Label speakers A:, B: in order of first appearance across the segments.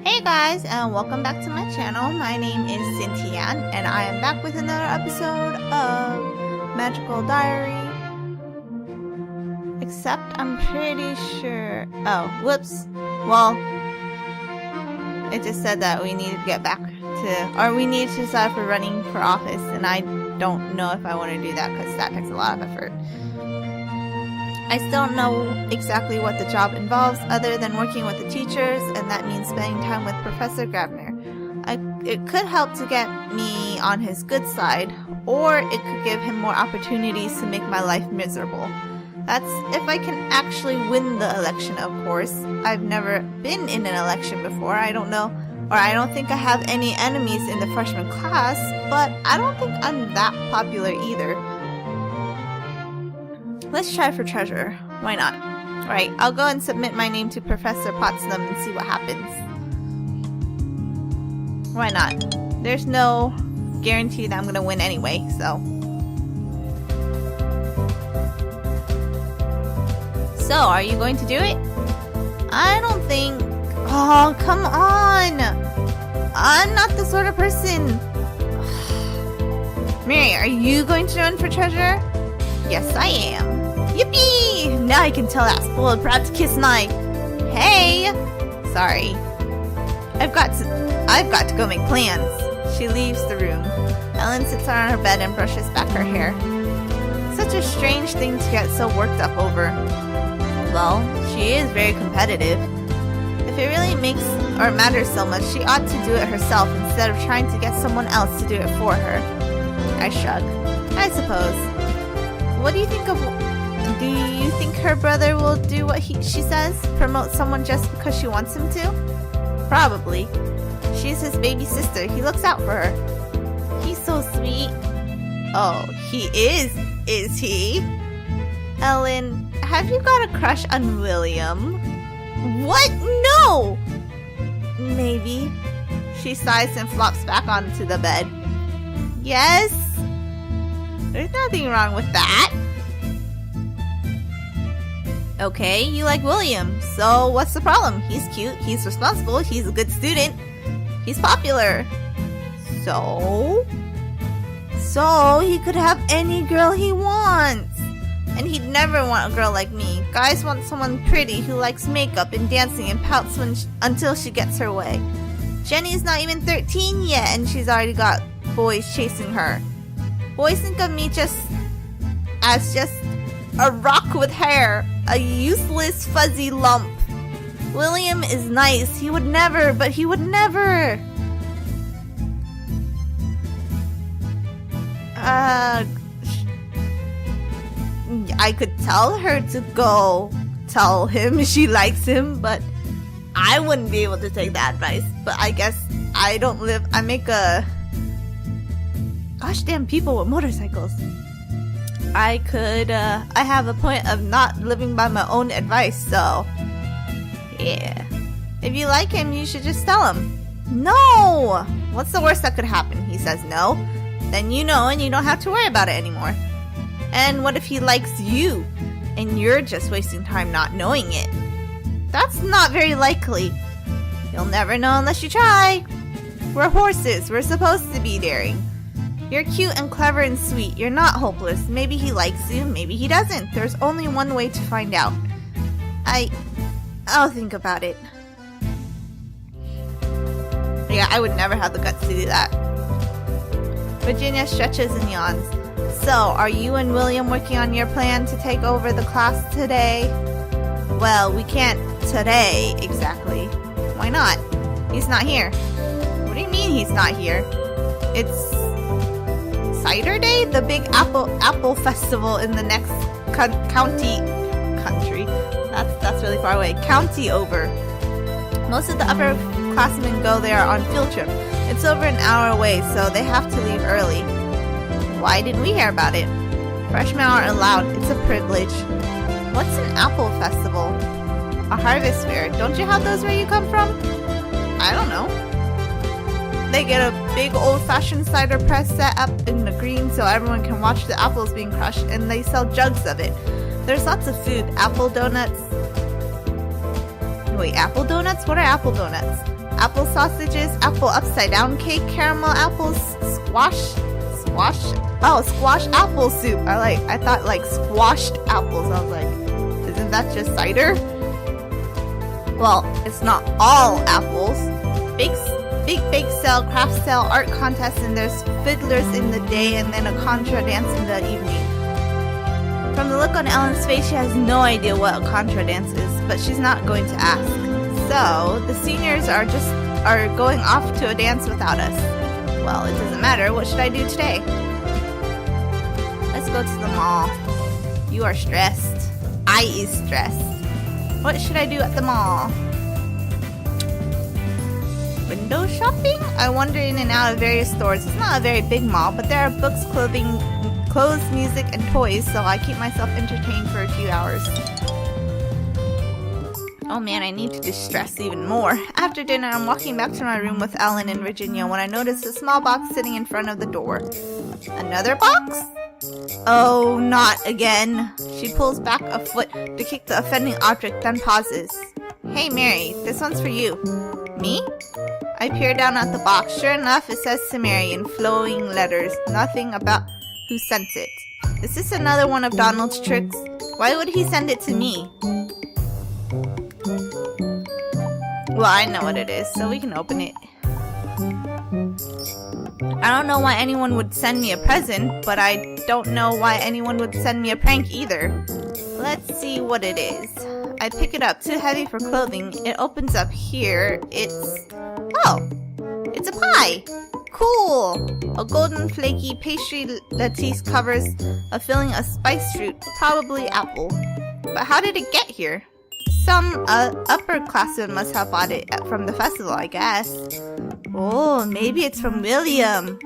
A: Hey guys, and welcome back to my channel. My name is Cynthia, and I am back with another episode of Magical Diary. Except I'm pretty sure... Oh, whoops. Well, it just said that we need to get back to... Or we need to decide if we're running for office, and I don't know if I want to do that because that takes a lot of effort. I still don't know exactly what the job involves other than working with the teachers, and that means spending time with Professor Grabner. It could help to get me on his good side, or it could give him more opportunities to make my life miserable. That's if I can actually win the election, of course. I've never been in an election before. I don't know, or I don't think I have any enemies in the freshman class, but I don't think I'm that popular either. Let's try for treasurer. Why not? Alright, I'll go and submit my name to Professor Potsdam and see what happens. Why not? There's no guarantee that I'm gonna win anyway, so. So, are you going to do it? I don't think... Oh, come on! I'm not the sort of person... Mary, are you going to run for treasurer? Yes, I am. Yippee! Now I can tell that spoiled brat to kiss my... Hey! Sorry. I've got to go make plans. She leaves the room. Ellen sits on her bed and brushes back her hair. Such a strange thing to get so worked up over. Well, she is very competitive. If it really makes or matters so much, she ought to do it herself instead of trying to get someone else to do it for her. I shrug. I suppose. What do you think of... Do you think her brother will do what she says? Promote someone just because she wants him to? Probably. She's his baby sister. He looks out for her. He's so sweet. Oh, he is he? Ellen, have you got a crush on William? What? No! Maybe. She sighs and flops back onto the bed. Yes? There's nothing wrong with that. Okay, you like William, so what's the problem? He's cute, he's responsible, he's a good student, he's popular. So he could have any girl he wants. And he'd never want a girl like me. Guys want someone pretty who likes makeup and dancing and pouts until she gets her way. Jenny's not even 13 yet and she's already got boys chasing her. Boys think of me as just a rock with hair, a useless fuzzy lump. William is nice. He would never. I could tell her to go tell him she likes him, but I wouldn't be able to take that advice. But I guess I make a... Gosh damn people with motorcycles. I have a point of not living by my own advice, so... Yeah. If you like him, you should just tell him. No! What's the worst that could happen? He says no. Then you know and you don't have to worry about it anymore. And what if he likes you? And you're just wasting time not knowing it? That's not very likely. You'll never know unless you try. We're horses. We're supposed to be daring. You're cute and clever and sweet. You're not hopeless. Maybe he likes you. Maybe he doesn't. There's only one way to find out. I'll think about it. Yeah, I would never have the guts to do that. Virginia stretches and yawns. So, are you and William working on your plan to take over the class today? Well, we can't today, exactly. Why not? He's not here. What do you mean he's not here? It's... Cider Day? The big apple festival in the next country. That's really far away. County over. Most of the upperclassmen go there on field trip. It's over an hour away, so they have to leave early. Why didn't we hear about it? Freshmen aren't allowed. It's a privilege. What's an apple festival? A harvest fair. Don't you have those where you come from? I don't know. They get a big old-fashioned cider press set up in the green so everyone can watch the apples being crushed, and they sell jugs of it. There's lots of food. Apple donuts. Wait, apple donuts? What are apple donuts? apple sausages, apple upside down cake, caramel apples, squash apple soup. I thought like squashed apples. I was like, isn't that just cider? Well, it's not all apples. Big bake sale, craft sale, art contest, and there's fiddlers in the day and then a contra dance in the evening. From the look on Ellen's face, she has no idea what a contra dance is, but she's not going to ask. So, the seniors are going off to a dance without us. Well, it doesn't matter. What should I do today? Let's go to the mall. You are stressed. I is stressed. What should I do at the mall? Window shopping? I wander in and out of various stores. It's not a very big mall, but there are books, clothes, music, and toys, so I keep myself entertained for a few hours. Oh man, I need to distress even more. After dinner, I'm walking back to my room with Ellen and Virginia when I notice a small box sitting in front of the door. Another box? Oh, not again. She pulls back a foot to kick the offending object, then pauses. Hey Mary, this one's for you. Me? I peer down at the box. Sure enough, it says to Mary in flowing letters. Nothing about who sent it. Is this another one of Donald's tricks? Why would he send it to me? Well, I know what it is, so we can open it. I don't know why anyone would send me a present, but I don't know why anyone would send me a prank either. Let's see what it is. I pick it up, too heavy for clothing. It opens up here. Oh, it's a pie. Cool. A golden flaky pastry lattice covers a filling of spiced fruit, probably apple. But how did it get here? Some upperclassman must have bought it from the festival, I guess. Oh, maybe it's from William.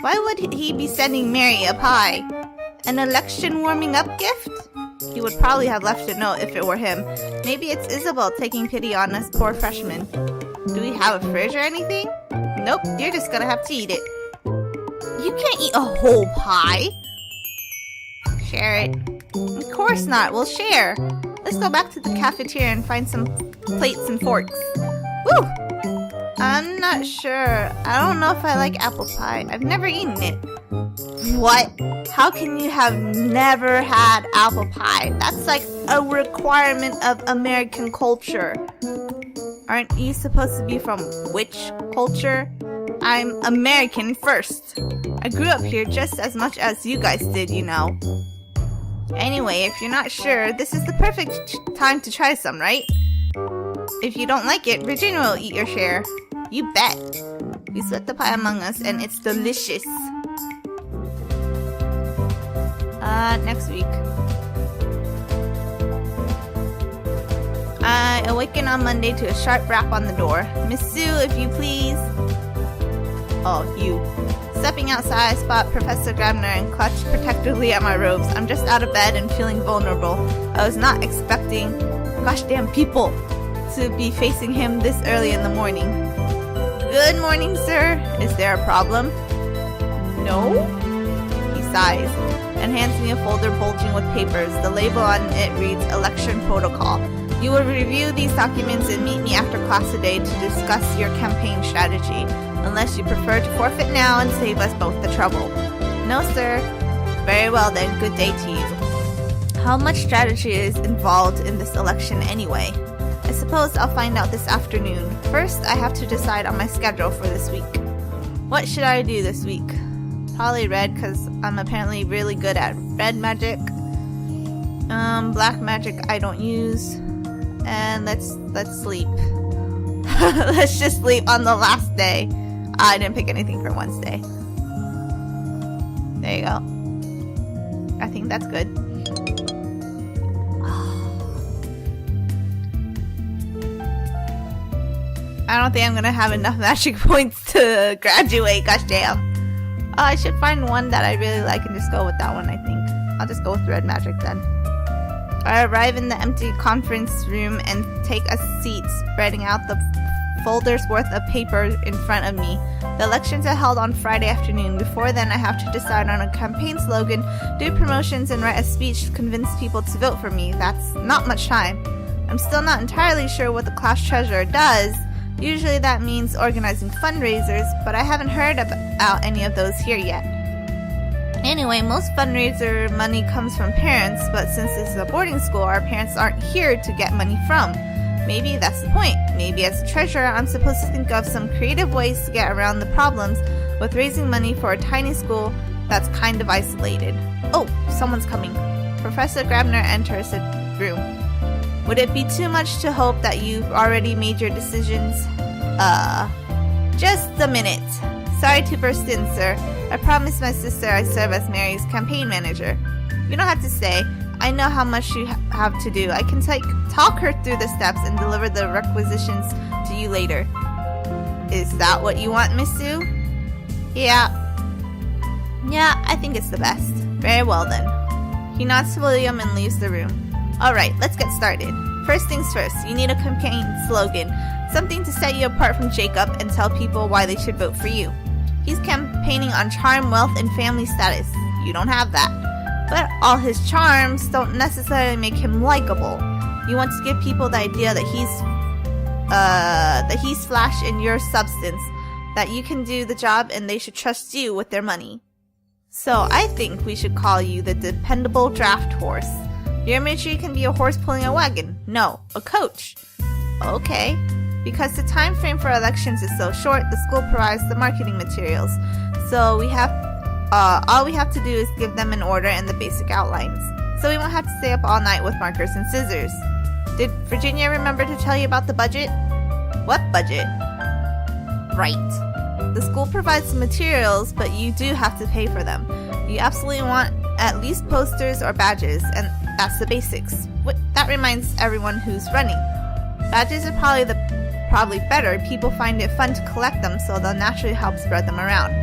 A: Why would he be sending Mary a pie? An election warming up gift? He would probably have left a note if it were him. Maybe it's Isabel taking pity on us poor freshmen. Do we have a fridge or anything? Nope, you're just gonna have to eat it. You can't eat a whole pie. Share it. Of course not, we'll share. Let's go back to the cafeteria and find some plates and forks. Woo! I'm not sure. I don't know if I like apple pie. I've never eaten it. What? How can you have never had apple pie? That's like a requirement of American culture. Aren't you supposed to be from which culture? I'm American first. I grew up here just as much as you guys did, you know. Anyway, if you're not sure, this is the perfect time to try some, right? If you don't like it, Virginia will eat your share. You bet. We split the pie among us, and it's delicious. Next week. I awaken on Monday to a sharp rap on the door. Miss Sue, if you please. Oh, you. Stepping outside, I spot Professor Grabner and clutch protectively at my robes. I'm just out of bed and feeling vulnerable. I was not expecting, gosh damn people, to be facing him this early in the morning. Good morning, sir. Is there a problem? No? He sighs and hands me a folder bulging with papers. The label on it reads Election Protocol. You will review these documents and meet me after class today to discuss your campaign strategy. Unless you prefer to forfeit now and save us both the trouble. No, sir. Very well then, good day to you. How much strategy is involved in this election anyway? I suppose I'll find out this afternoon. First, I have to decide on my schedule for this week. What should I do this week? Probably red, because I'm apparently really good at red magic. Black magic I don't use. And let's sleep. Let's just sleep on the last day. I didn't pick anything for Wednesday. There you go. I think that's good. I don't think I'm gonna have enough magic points to graduate, gosh damn. I should find one that I really like and just go with that one, I think. I'll just go with red magic then. I arrive in the empty conference room and take a seat, spreading out the folders worth of paper in front of me. The elections are held on Friday afternoon. Before then, I have to decide on a campaign slogan, do promotions, and write a speech to convince people to vote for me. That's not much time. I'm still not entirely sure what the class treasurer does, Usually that means organizing fundraisers, but I haven't heard about any of those here yet. Anyway, most fundraiser money comes from parents, but since this is a boarding school, our parents aren't here to get money from. Maybe that's the point. Maybe as a treasurer, I'm supposed to think of some creative ways to get around the problems with raising money for a tiny school that's kind of isolated. Oh, someone's coming. Professor Grabner enters the room. Would it be too much to hope that you've already made your decisions? Just a minute. Sorry to burst in, sir. I promised my sister I'd serve as Mary's campaign manager. You don't have to say. I know how much you have to do. I can talk her through the steps and deliver the requisitions to you later. Is that what you want, Miss Sue? Yeah, I think it's the best. Very well then. He nods to William and leaves the room. Alright, let's get started. First things first, you need a campaign slogan. Something to set you apart from Jacob and tell people why they should vote for you. He's campaigning on charm, wealth, and family status. You don't have that. But all his charms don't necessarily make him likable. You want to give people the idea that he's flash in your substance, that you can do the job and they should trust you with their money. So I think we should call you the dependable draft horse. Your imagery can be a horse pulling a wagon. No, a coach. Okay. Because the time frame for elections is so short, the school provides the marketing materials. So all we have to do is give them an order and the basic outlines. So we won't have to stay up all night with markers and scissors. Did Virginia remember to tell you about the budget? What budget? Right. The school provides the materials, but you do have to pay for them. You absolutely want at least posters or badges, and that's the basics. That reminds everyone who's running. Badges are probably better. People find it fun to collect them, so they'll naturally help spread them around.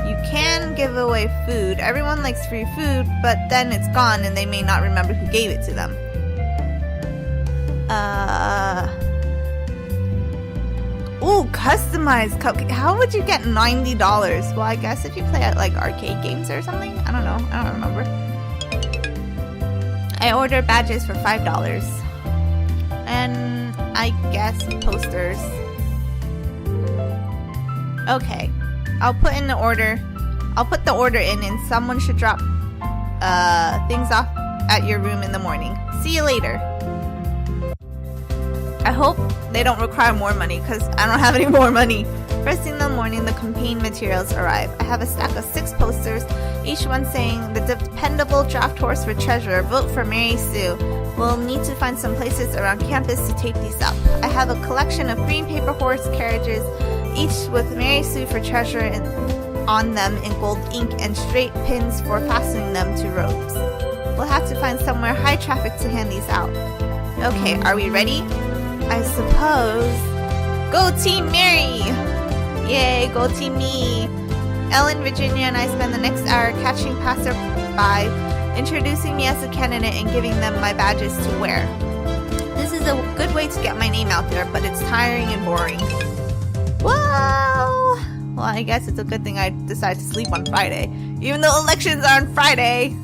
A: You can give away food. Everyone likes free food, but then it's gone and they may not remember who gave it to them. Ooh, customized cupcake. How would you get $90? Well, I guess if you play at like arcade games or something. I don't know. I don't remember. I ordered badges for $5. And I guess posters. Okay. I'll put the order in and someone should drop things off at your room in the morning. See you later. I hope they don't require more money because I don't have any more money. First thing in the morning, the campaign materials arrive. I have a stack of 6 posters, each one saying, the dependable draft horse for treasurer, vote for Mary Sue. We'll need to find some places around campus to tape these up. I have a collection of green paper horse carriages, each with Mary Sue for treasurer on them in gold ink and straight pins for fastening them to ropes. We'll have to find somewhere high traffic to hand these out. Okay, are we ready? I suppose. Go Team Mary! Yay, go Team me! Ellen, Virginia, and I spend the next hour catching passerby, introducing me as a candidate and giving them my badges to wear. This is a good way to get my name out there, but it's tiring and boring. Whoa! Well, I guess it's a good thing I decided to sleep on Friday. Even though elections are on Friday,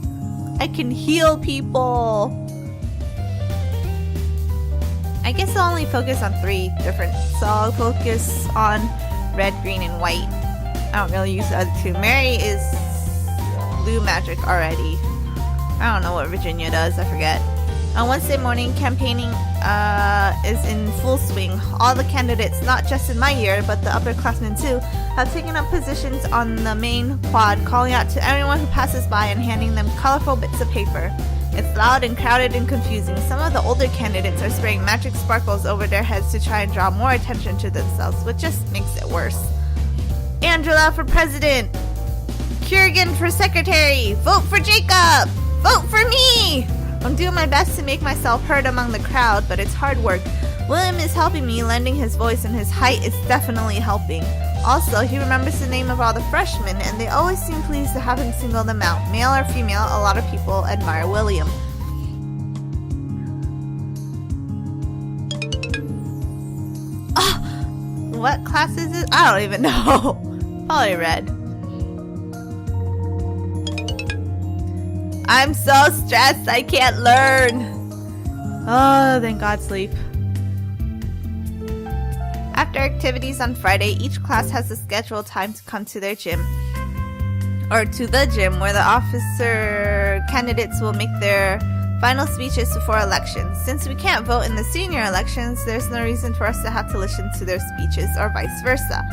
A: I can heal people. I guess I'll only focus on 3 different. So I'll focus on red, green, and white. I don't really use the other 2. Mary is blue magic already. I don't know what Virginia does. I forget. On Wednesday morning, campaigning is in full swing. All the candidates, not just in my year, but the upperclassmen too, have taken up positions on the main quad, calling out to everyone who passes by and handing them colorful bits of paper. It's loud and crowded and confusing. Some of the older candidates are spraying magic sparkles over their heads to try and draw more attention to themselves, which just makes it worse. Angela for president! Kerrigan for secretary! Vote for Jacob! Vote for me! I'm doing my best to make myself heard among the crowd, but it's hard work. William is helping me, lending his voice, and his height is definitely helping. Also, he remembers the name of all the freshmen, and they always seem pleased to have him single them out. Male or female, a lot of people admire William. What class is it? I don't even know. Probably red. I'm so stressed I can't learn. Oh, thank God sleep. After activities on Friday, each class has a scheduled time to come to their gym. Or to the gym, where the officer candidates will make their final speeches before elections. Since we can't vote in the senior elections, there's no reason for us to have to listen to their speeches or vice versa.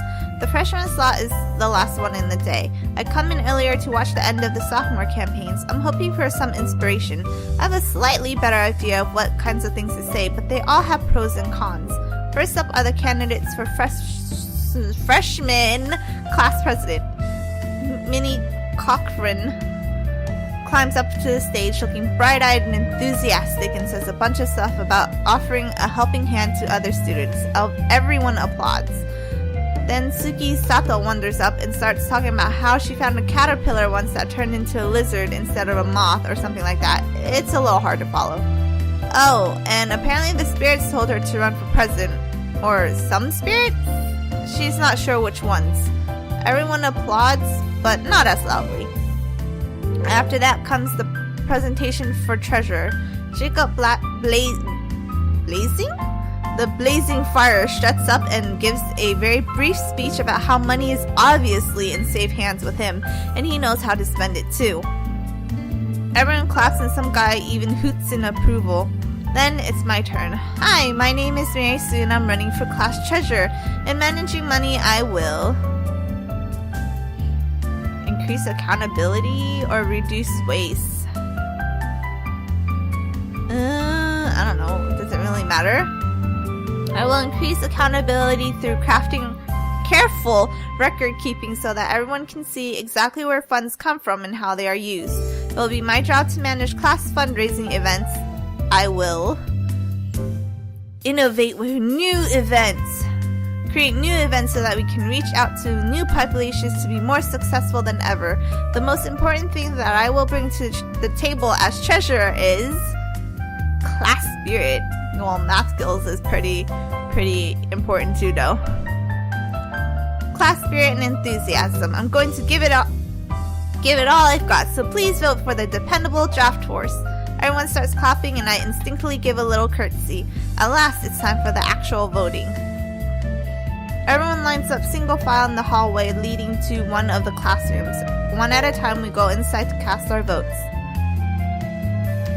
A: The freshman slot is the last one in the day. I come in earlier to watch the end of the sophomore campaigns. I'm hoping for some inspiration. I have a slightly better idea of what kinds of things to say, but they all have pros and cons. First up are the candidates for freshman class president. Minnie Cochran climbs up to the stage looking bright-eyed and enthusiastic and says a bunch of stuff about offering a helping hand to other students. Everyone applauds. Then Suki Sato wanders up and starts talking about how she found a caterpillar once that turned into a lizard instead of a moth or something like that. It's a little hard to follow. Oh, and apparently the spirits told her to run for president. Or some spirit? She's not sure which ones. Everyone applauds, but not as loudly. After that comes the presentation for treasurer. Jacob Blazing? The blazing fire struts up and gives a very brief speech about how money is obviously in safe hands with him, and he knows how to spend it too. Everyone claps and some guy even hoots in approval. Then it's my turn. Hi, my name is Mary Sue and I'm running for class treasurer. In managing money, I will increase accountability or reduce waste. I don't know. Does it really matter? I will increase accountability through crafting careful record keeping so that everyone can see exactly where funds come from and how they are used. It will be my job to manage class fundraising events. I will innovate with new events. Create new events so that we can reach out to new populations to be more successful than ever. The most important thing that I will bring to the table as treasurer is class spirit. Well, math skills is pretty important too, though. Class spirit and enthusiasm. I'm going to give it all I've got, so please vote for the dependable draft horse. Everyone starts clapping and I instinctively give a little curtsy. At last, it's time for the actual voting. Everyone lines up single file in the hallway leading to one of the classrooms. One at a time, we go inside to cast our votes.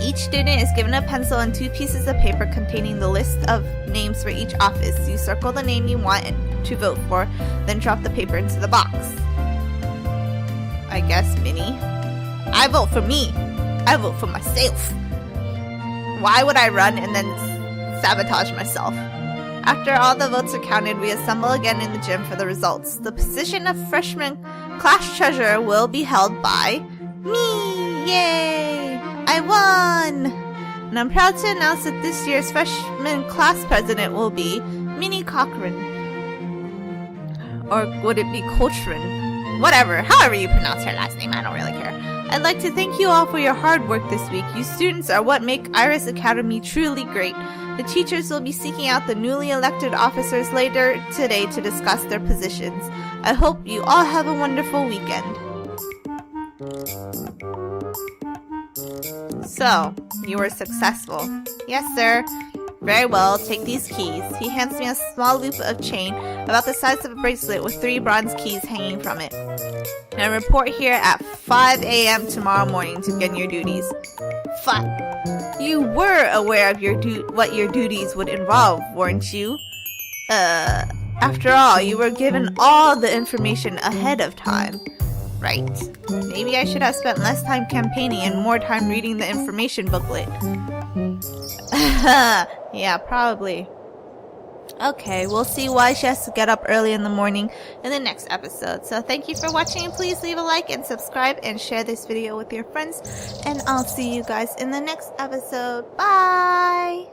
A: Each student is given a pencil and 2 pieces of paper containing the list of names for each office. You circle the name you want to vote for, then drop the paper into the box. I guess Minnie. I vote for me. I vote for myself. Why would I run and then sabotage myself? After all the votes are counted, we assemble again in the gym for the results. The position of freshman class treasurer will be held by me! Yay! I won! And I'm proud to announce that this year's freshman class president will be Minnie Cochran. Or would it be Cochran? Whatever, however you pronounce her last name, I don't really care. I'd like to thank you all for your hard work this week. You students are what make Iris Academy truly great. The teachers will be seeking out the newly elected officers later today to discuss their positions. I hope you all have a wonderful weekend. So, you were successful. Yes, sir. Very well, take these keys. He hands me a small loop of chain about the size of a bracelet with 3 bronze keys hanging from it. And report here at 5 a.m. tomorrow morning to begin your duties. 5. You were aware of what your duties would involve, weren't you? After all, you were given all the information ahead of time. Right. Maybe I should have spent less time campaigning and more time reading the information booklet. Yeah, probably. Okay, we'll see why she has to get up early in the morning in the next episode. So thank you for watching, and please leave a like and subscribe and share this video with your friends. And I'll see you guys in the next episode. Bye!